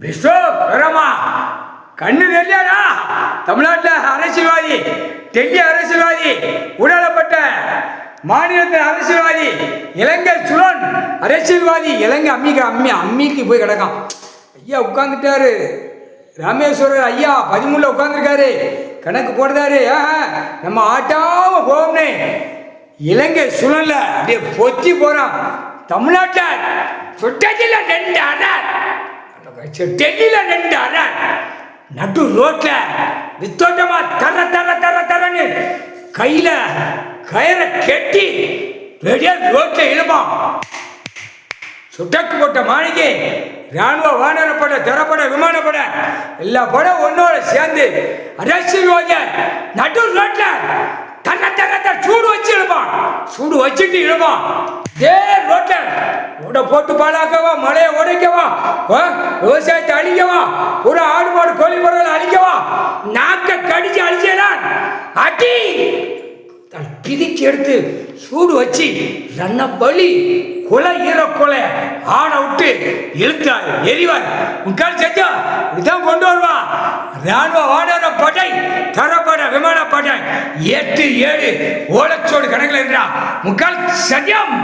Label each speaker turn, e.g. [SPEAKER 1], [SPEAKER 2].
[SPEAKER 1] விஷ்ணு பிரமா கண்ணு தெரியாதா? தமிழ்நாட்டில் அரசியல்வாதி, டெல்லி அரசியல்வாதி, ஊழலப்பட்ட மாநிலத்தில் அரசியல்வாதி, இலங்கை சுழன் அரசியல்வாதி, இலங்கை அம்மிக்கு போய் கிடக்கான். ஐயா உட்காந்துட்டாரு, ராமேஸ்வரர் ஐயா 13 உட்காந்துருக்காரு, கணக்கு போடுறாரு. நம்ம ஆட்டாம போவோம்னு இலங்கை சுழல்ல அப்படியே பொத்தி போறான். தமிழ்நாட்டில் சுட்டத்தில் 2 அடார், டெல்லியில் 2 அடார், நடு ரோட்ல வித்தோட்டமா தரன்னு கையில கயிறை கெட்டி ரெடியா ரோட்ல இழுப்பான். சுட்டக்கு போட்ட மாளிகை, ராணுவ வானரப்பட, தரப்பட, விமானப்பட, எல்லா படம் ஒன்னோட சேர்ந்து அரசியல்வாதிய நடு ரோட்ல தர சூடு வச்சு இழுப்பான். சூடு வச்சுட்டு இழுப்பான். இதே ரோட்ல உட போட்டு பாலாக்கவா, மழையை உடைக்கவா, விவசாயத்தை அழிக்கவா, ஒரு ஆடு மாடு கோழி பொருள் அழிக்கவா, நாக்க கடிச்சு அழிச்சான். அடி பிதிக்கு எடுத்து சூடு வச்சு ரன்ன பலி கொலை ஈர கொலை ஆட விட்டு இழுத்தார், எரிவார். முக்கால் செஞ்சா இப்படிதான் கொண்டு வருவான். ராணுவ வானர படை, தரப்பட, விமான படை 8 7 ஓலச்சோடு கணக்கில் இருக்கிறான். முக்கால் சத்தியம்.